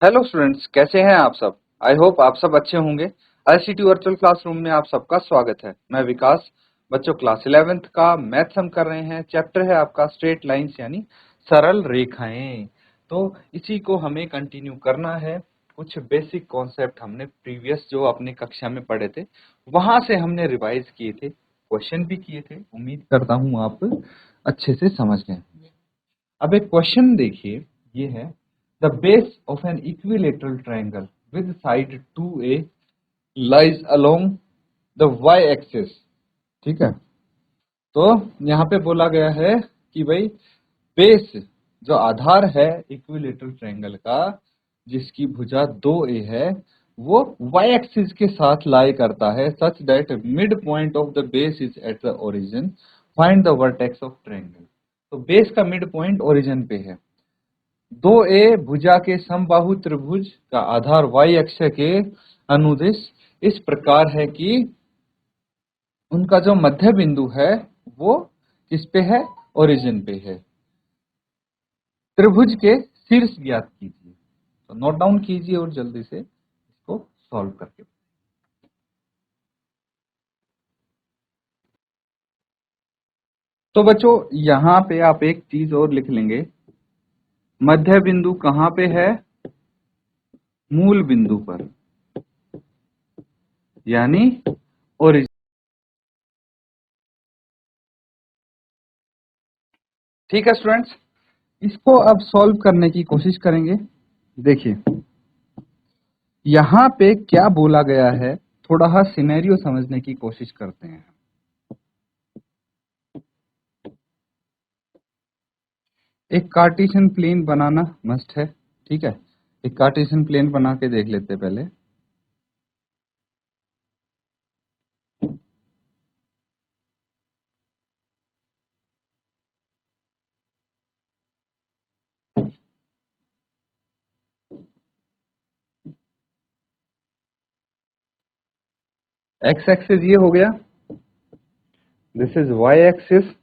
Hello students, कैसे हैं आप सब। आई होप आप सब अच्छे होंगे। आईसीटी वर्चुअल क्लासरूम में आप सबका स्वागत है। मैं विकास। बच्चों, क्लास 11th का मैथ्स हम कर रहे हैं। चैप्टर है आपका स्ट्रेट लाइंस यानी सरल रेखाएं। तो इसी को हमें कंटिन्यू करना है। कुछ बेसिक कॉन्सेप्ट हमने प्रीवियस जो अपनी कक्षा में पढ़े थे वहां से हमने रिवाइज किए थे, क्वेश्चन भी किए थे। उम्मीद करता हूं आप अच्छे से समझ गए। अब एक क्वेश्चन देखिए, ये है the base of an equilateral triangle with side 2a lies along the y axis. ठीक है, तो यहाँ पे बोला गया है कि भाई बेस जो आधार है इक्विलेटरल ट्रायंगल का, जिसकी भुजा 2a है, वो y एक्सिस के साथ लाई करता है such that mid point of the base is at the origin. Find the vertex of triangle. तो बेस का मिड पॉइंट ओरिजिन पे है। 2a भुजा के समबाहु त्रिभुज का आधार y अक्ष के अनुदिश इस प्रकार है कि उनका जो मध्य बिंदु है वो किस पे है, ओरिजिन पे है। त्रिभुज के शीर्ष ज्ञात कीजिए। तो नोट डाउन कीजिए और जल्दी से इसको सॉल्व करके। तो बच्चों, यहां पे आप एक चीज और लिख लेंगे, मध्य बिंदु कहां पे है, मूल बिंदु पर, यानी ओरिजिन। ठीक है स्टूडेंट्स, इसको अब सॉल्व करने की कोशिश करेंगे। देखिए यहाँ पे क्या बोला गया है, थोड़ा सा सिनेरियो समझने की कोशिश करते हैं। एक कार्टेशियन प्लेन बनाना मस्ट है। ठीक है, एक कार्टेशियन प्लेन बना के देख लेते हैं पहले। एक्स एक्सिस ये हो गया, दिस इज वाई एक्सिस,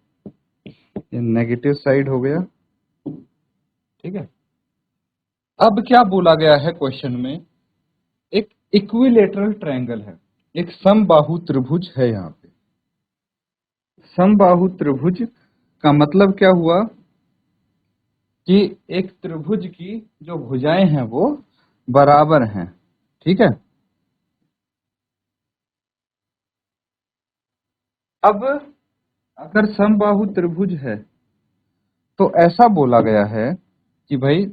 ये नेगेटिव साइड हो गया। ठीक है, अब क्या बोला गया है क्वेश्चन में, एक इक्विलेटरल ट्रायंगल है, एक समबाहु त्रिभुज है। यहाँ पे समबाहु त्रिभुज का मतलब क्या हुआ कि एक त्रिभुज की जो भुजाएं हैं वो बराबर हैं। ठीक है, अब अगर समबाहु त्रिभुज है तो ऐसा बोला गया है कि भाई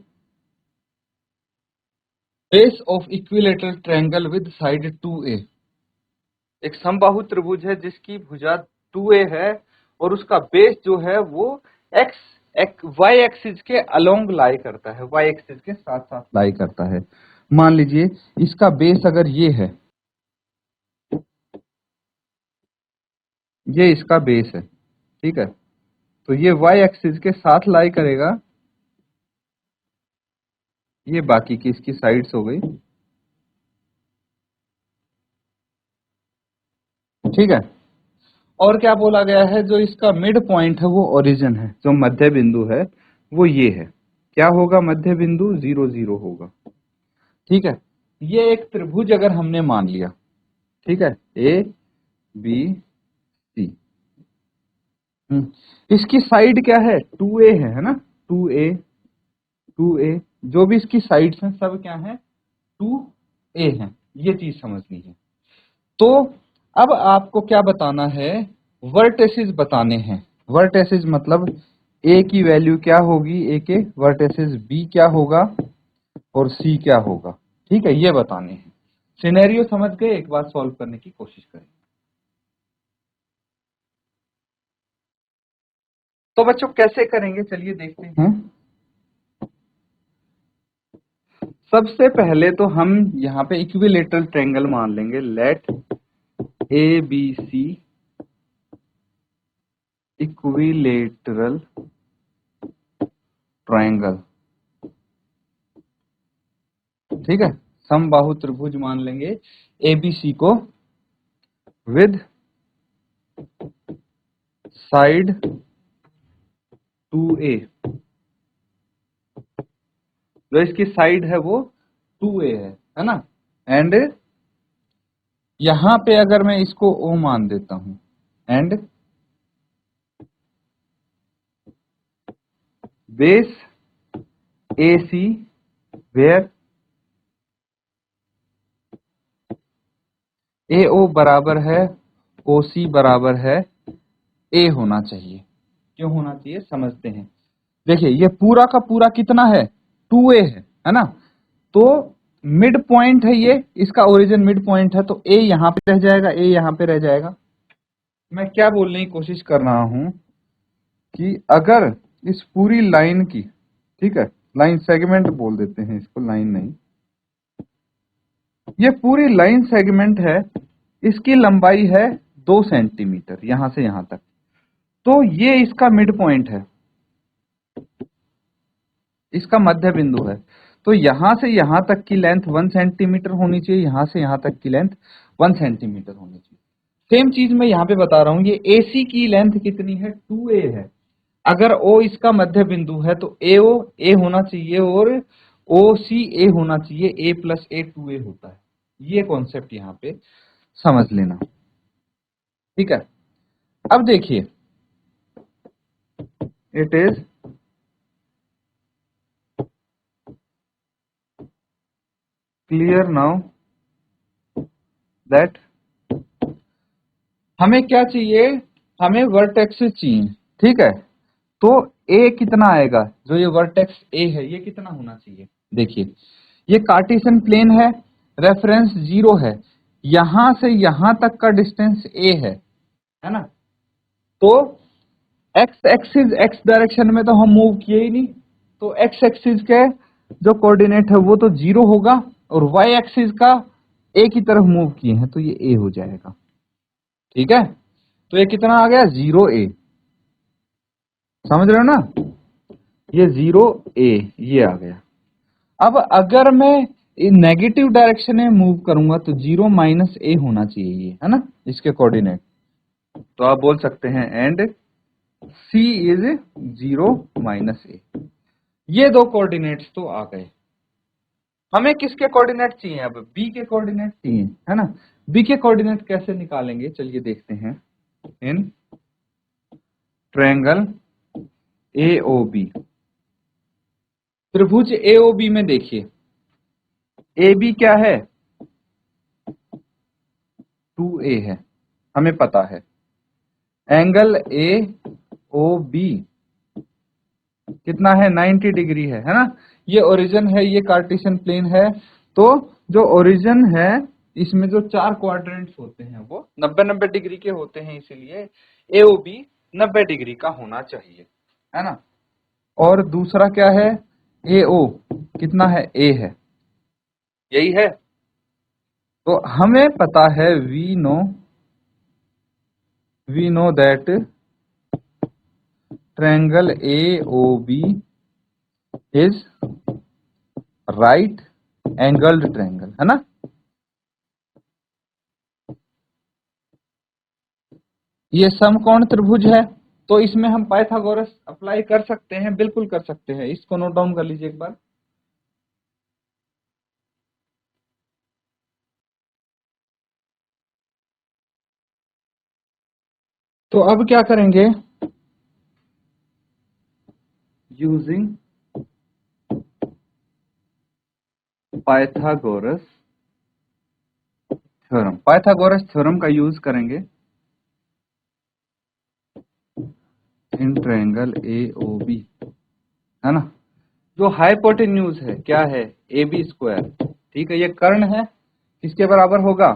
base of equilateral triangle with side 2a। एक समबाहु त्रिभुज है जिसकी भुजा 2a है और उसका बेस जो है वो x y एक्सिस के अलोंग लाई करता है, y एक्सिस के साथ साथ लाई करता है। मान लीजिए इसका बेस अगर ये है, ये इसका बेस है। ठीक है, तो ये y एक्सिस के साथ लाई करेगा, ये बाकी की इसकी साइड्स हो गई। ठीक है, और क्या बोला गया है, जो इसका मिड पॉइंट है वो ओरिजिन है, जो मध्य बिंदु है वो ये है। क्या होगा, मध्य बिंदु 0 0 होगा। ठीक है, ये एक त्रिभुज अगर हमने मान लिया, ठीक है, ए बी सी, इसकी साइड क्या है, 2a है ना, 2a 2a, जो भी इसकी साइड्स हैं सब क्या है, 2a हैं। ये चीज समझनी है। तो अब आपको क्या बताना है, वर्टेसिस बताने हैं। वर्टेसिस मतलब ए की वैल्यू क्या होगी, ए के वर्टेसिस बी क्या होगा और सी क्या होगा। ठीक है, ये बताने हैं। सिनेरियो समझ गए, एक बार सॉल्व करने की कोशिश करें। तो बच्चों कैसे करेंगे, चलिए देखते हैं। सबसे पहले तो हम यहाँ पे इक्विलेटरल ट्रायंगल मान लेंगे। Let A B C equilateral triangle. ठीक है, समबाहु त्रिभुज मान लेंगे एबीसी को विद साइड 2a। जो इसकी साइड है वो 2a है ना। एंड यहां पे अगर मैं इसको O मान देता हूं, and base AC where AO बराबर है OC बराबर है A होना चाहिए। क्यों होना चाहिए समझते हैं। देखिए ये पूरा का पूरा कितना है, 2a है ना। तो मिड पॉइंट है ये, इसका ओरिजिन मिड पॉइंट है, तो a यहां पे रह जाएगा, a यहां पे रह जाएगा। मैं क्या बोलने की कोशिश कर रहा हूं कि अगर इस पूरी लाइन की, ठीक है, लाइन सेगमेंट बोल देते हैं इसको, लाइन नहीं, ये पूरी लाइन सेगमेंट है, इसकी लंबाई है 2 सेंटीमीटर यहां से यहां तक, तो ये इसका मिड पॉइंट है, इसका मध्य बिंदु है। तो यहां से यहां तक की लेंथ 1 सेंटीमीटर होनी चाहिए, यहां से यहां तक की लेंथ 1 सेंटीमीटर होनी चाहिए। सेम चीज मैं यहां पे बता रहा हूं, ये AC की लेंथ कितनी है, 2a है। अगर O इसका मध्य बिंदु है तो AO A होना चाहिए और OC A होना चाहिए, A प्लस A 2a होता है। ये कॉन्सेप्ट यहां पे समझ लेना, ठीक है। अब देखिए, it is clear now that हमें क्या चाहिए, हमें वर्टेक्सेस चाहिए, ठीक है। तो A कितना आएगा, जो ये वर्टेक्स A है ये कितना होना चाहिए। देखिए ये कार्टेशियन प्लेन है, रेफरेंस 0 है, यहां से यहां तक का डिस्टेंस A है ना। तो एक्स एक्सिस, एक्स डायरेक्शन में तो हम मूव किए ही नहीं, तो एक्स एक्सिस के जो कोऑर्डिनेट है वो तो 0 होगा, और वाई एक्सिस का A की तरफ मूव किए हैं तो ये A हो जाएगा, ठीक है। तो ये कितना आ गया, 0a, समझ रहे हो ना, ये 0a ये आ गया। अब अगर मैं नेगेटिव डायरेक्शन में मूव करूंगा तो 0 माइनस a होना चाहिए ये, है ना, इसके कोऑर्डिनेट। तो आप बोल सकते हैं and C is 0 minus a। ये दो कोऑर्डिनेट्स तो आ गए। हमें किसके कोऑर्डिनेट चाहिए, अब B के कोऑर्डिनेट चाहिए, है ना। B के कोऑर्डिनेट कैसे निकालेंगे, चलिए देखते हैं। इन ट्रायंगल AOB, त्रिभुज AOB में देखिए, AB क्या है, 2a है, हमें पता है। एंगल AOB कितना है, 90 डिग्री है ना। ये ओरिजिन है, ये कार्टेशियन प्लेन है, तो जो ओरिजिन है इसमें जो 4 क्वाड्रेंट्स होते हैं वो 90-90 डिग्री के होते हैं, इसीलिए AOB 90 डिग्री का होना चाहिए, है ना। और दूसरा क्या है, AO कितना है, A है, यही है। तो हमें पता है, we know that triangle AOB is right angled triangle, है ना। ये समकोण त्रिभुज है, तो इसमें हम पाइथागोरस अप्लाई कर सकते हैं, बिल्कुल कर सकते हैं। इसको नोट डाउन कर लीजिए एक बार। तो अब क्या करेंगे, using Pythagoras theorem, Pythagoras theorem का यूज करेंगे इन ट्रायंगल AOB, है ना। जो हाइपोटेन्यूज है क्या है, AB स्क्वायर, ठीक है। ये कर्ण है, किसके बराबर होगा,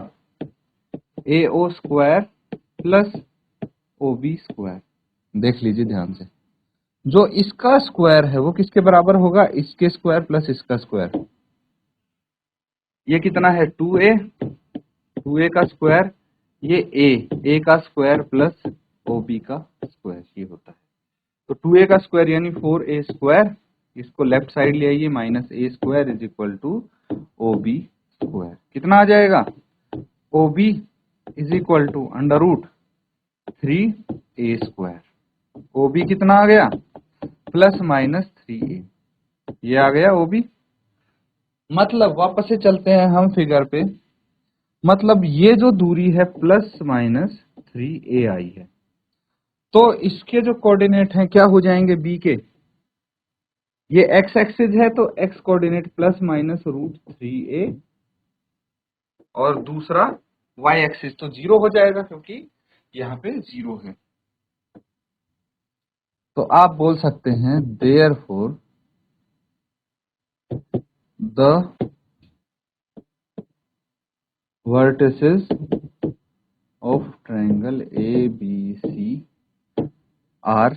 AO square plus OB square. देख लीजिए ध्यान से, जो इसका स्क्वायर है वो किसके बराबर होगा, इसके स्क्वायर प्लस इसका स्क्वायर। ये कितना है, 2a, 2a का स्क्वायर, ये a का स्क्वायर प्लस OB का स्क्वायर, ये होता है। तो 2a का स्क्वायर यानी 4a स्क्वायर, इसको लेफ्ट साइड ले आइए, minus a square is equal to OB square. कितना आ जाएगा, OB is equal to under root 3a square. OB कितना आ गया, प्लस माइनस 3a, ये आ गया OB। मतलब वापस से चलते हैं हम फिगर पे। मतलब ये जो दूरी है ±3ai है, तो इसके जो कोऑर्डिनेट हैं क्या हो जाएंगे बी के, ये एक्स एक्सिस है तो एक्स कोऑर्डिनेट ±√3a, और दूसरा वाई एक्सिस तो 0 हो जाएगा क्योंकि यहाँ पे 0 है। तो आप बोल सकते हैं therefore the vertices of triangle A B C are,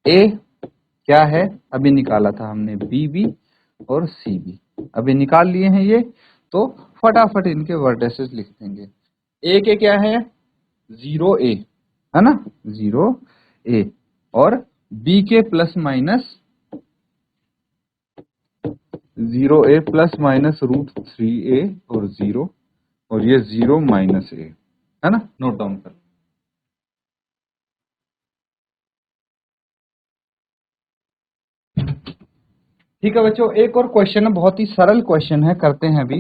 ए क्या है अभी निकाला था हमने, बी बी और सी बी अभी निकाल लिए हैं ये, तो फटाफट इनके वर्टिसेस लिख देंगे। ए के क्या है 0a, है ना 0a, और बी के ±√3a और 0, और ये 0 - a, है ना, नोट डाउन कर। ठीक है बच्चों, एक और क्वेश्चन है, बहुत ही सरल क्वेश्चन है, करते हैं अभी।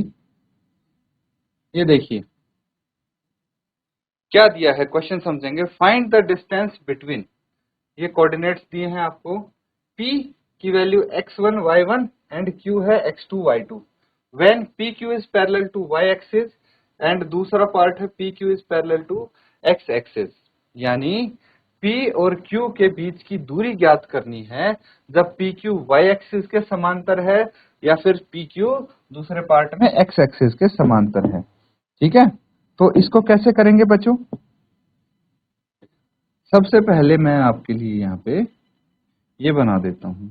ये देखिए क्या दिया है, क्वेश्चन समझेंगे। फाइंड द डिस्टेंस बिटवीन, ये कोऑर्डिनेट्स दिए हैं आपको, P की value x1 y1 and Q है x2 y2, when PQ is parallel to y axis, and दूसरा पार्ट है PQ is parallel to x axis. यानी P और Q के बीच की दूरी ज्ञात करनी है जब PQ y एक्सिस के समांतर है या फिर PQ दूसरे पार्ट में x एक्सिस के समांतर है। ठीक है, तो इसको कैसे करेंगे बच्चों? सबसे पहले मैं आपके लिए यहाँ पे ये बना देता हूं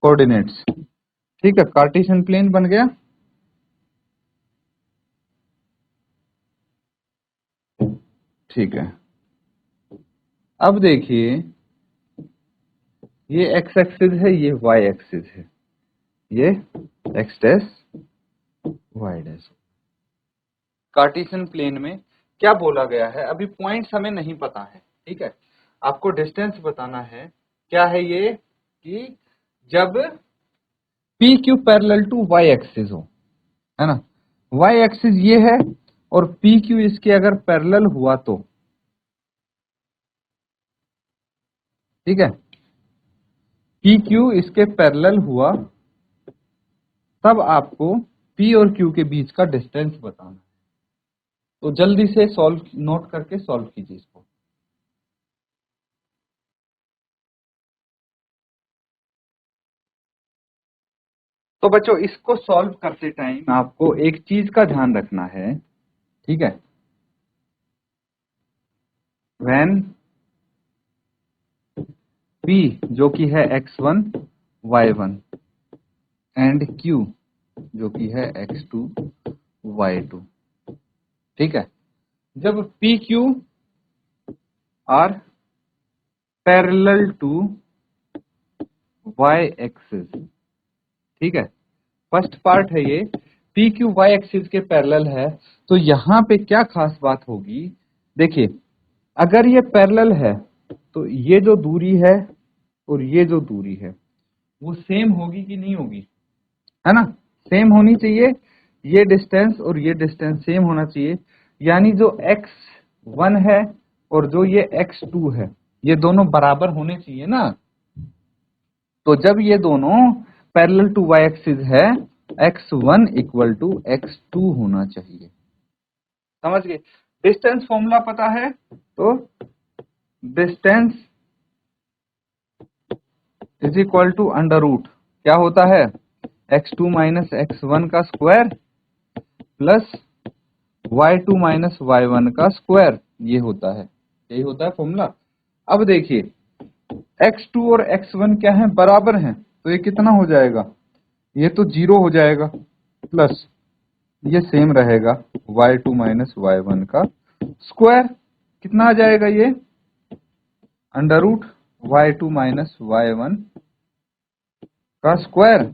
कोऑर्डिनेट्स। ठीक है, कार्टेशियन प्लेन बन गया। ठीक है, अब देखिए ये एक्स एक्सिस है, ये वाई एक्सिस है, ये X dash Y dash. Cartesian plane में क्या बोला गया है, अभी पॉइंट्स हमें नहीं पता है। ठीक है, आपको डिस्टेंस बताना है। क्या है ये कि जब P Q parallel to Y axis हो, है ना, वाई एक्सिस ये है और पी क्यू इसके अगर पैरेलल हुआ तो, ठीक है, पी क्यू इसके पैरेलल हुआ तब आपको पी और क्यू के बीच का डिस्टेंस बताना है। तो जल्दी से सॉल्व, नोट करके सॉल्व कीजिए इसको। तो बच्चों इसको सॉल्व करते टाइम आपको एक चीज का ध्यान रखना है। ठीक है, व्हेन P जो कि है x1 y1 एंड Q जो कि है x2 y2, ठीक है, जब P Q are parallel to Y axis, ठीक है, फर्स्ट पार्ट है ये, पी क्यू वाई एक्सिस के पैरेलल है, तो यहां पे क्या खास बात होगी, देखिए अगर ये पैरेलल है तो ये जो दूरी है और ये जो दूरी है वो सेम होगी कि नहीं होगी, है ना, सेम होनी चाहिए। ये डिस्टेंस और ये डिस्टेंस सेम होना चाहिए, यानी जो x1 है और जो ये x2 है ये दोनों बराबर होने चाहिए ना। तो जब ये दोनों पैरेलल टू y एक्सिस है, x1 इक्वल टू x2 होना चाहिए। समझ गए? डिस्टेंस फॉर्मूला पता है, तो distance is equal to under root, क्या होता है, x2 माइनस x1 का square plus y2 minus y1 का स्क्वायर, ये होता है, यही होता है फॉर्मूला। अब देखिए x2 और x1 क्या है, बराबर हैं, तो ये कितना हो जाएगा, ये तो 0 हो जाएगा, प्लस ये सेम रहेगा y2 माइनस y1 का स्क्वायर, कितना आ जाएगा ये, under root y2 minus y1 का स्क्वायर,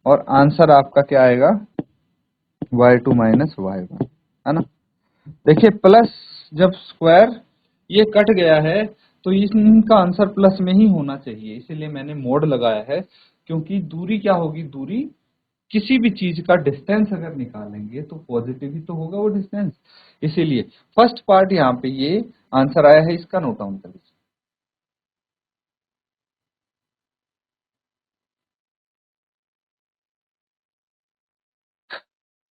और आंसर आपका क्या आएगा, y2 माइनस y1, है ना। देखिए प्लस जब स्क्वायर ये कट गया है तो इनका आंसर प्लस में ही होना चाहिए, इसीलिए मैंने मोड लगाया है, क्योंकि दूरी क्या होगी, दूरी किसी भी चीज का डिस्टेंस अगर निकालेंगे तो पॉजिटिव ही तो होगा वो डिस्टेंस। इसीलिए फर्स्ट पार्ट यहाँ पे ये आंसर आया है, इसका नोट डाउन कर लीजिए।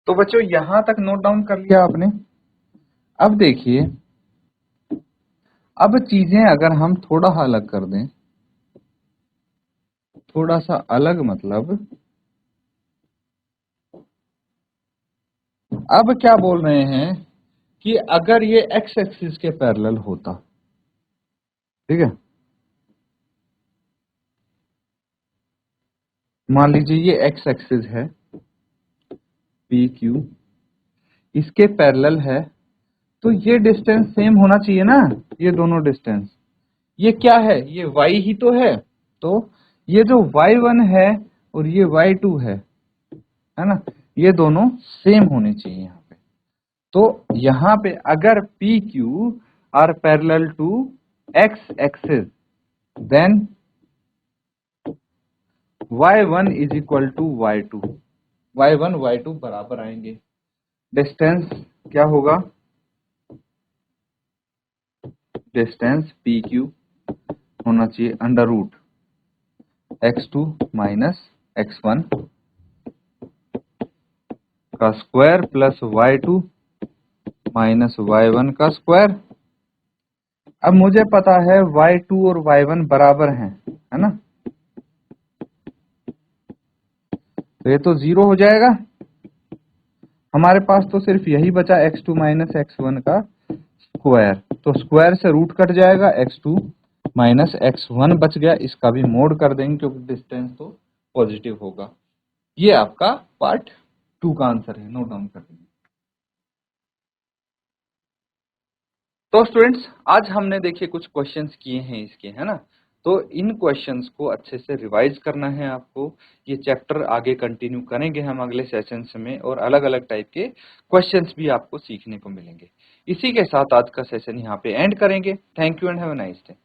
तो बच्चों यहां तक नोट डाउन कर लिया आपने। अब देखिए, अब चीजें अगर हम थोड़ा अलग कर दें, थोड़ा सा अलग मतलब अब क्या बोल रहे हैं कि अगर ये एक्स एक्सिस के पैरेलल होता, ठीक है, मान लीजिए ये एक्स एक्सिस है पी क्यू, इसके पैरेलल है, तो ये डिस्टेंस सेम होना चाहिए ना, ये दोनों डिस्टेंस। ये क्या है, ये y ही तो है, तो ये जो y1 है और ये y2 है ना, ये दोनों सेम होने चाहिए यहाँ पे। तो यहाँ पे अगर P Q are parallel to X axis, then y1 is equal to y2, y1 y2 बराबर आएंगे। डिस्टेंस क्या होगा, डिस्टेंस पी क्यू होना चाहिए under root x2 minus x1 का square plus y2 minus y1 का स्क्वायर। अब मुझे पता है y2 और y1 बराबर हैं, है ना, तो ये तो 0 हो जाएगा। हमारे पास तो सिर्फ यही बचा x2 माइनस x1 का स्क्वायर, तो स्क्वायर से रूट कट जाएगा, x2 माइनस x1 बच गया, इसका भी मोड कर देंगे क्योंकि डिस्टेंस तो पॉजिटिव होगा। ये आपका पार्ट 2 का आंसर है, नोट डाउन कर देंगे। तो स्टूडेंट्स आज हमने देखिए कुछ क्वेश्चंस किए हैं इसके, है ना, तो इन क्वेश्चंस को अच्छे से रिवाइज करना है आपको। ये चैप्टर आगे कंटिन्यू करेंगे हम अगले सेशंस में, और अलग अलग टाइप के क्वेश्चंस भी आपको सीखने को मिलेंगे। इसी के साथ आज का सेशन यहाँ पे एंड करेंगे। Thank you and have a nice day.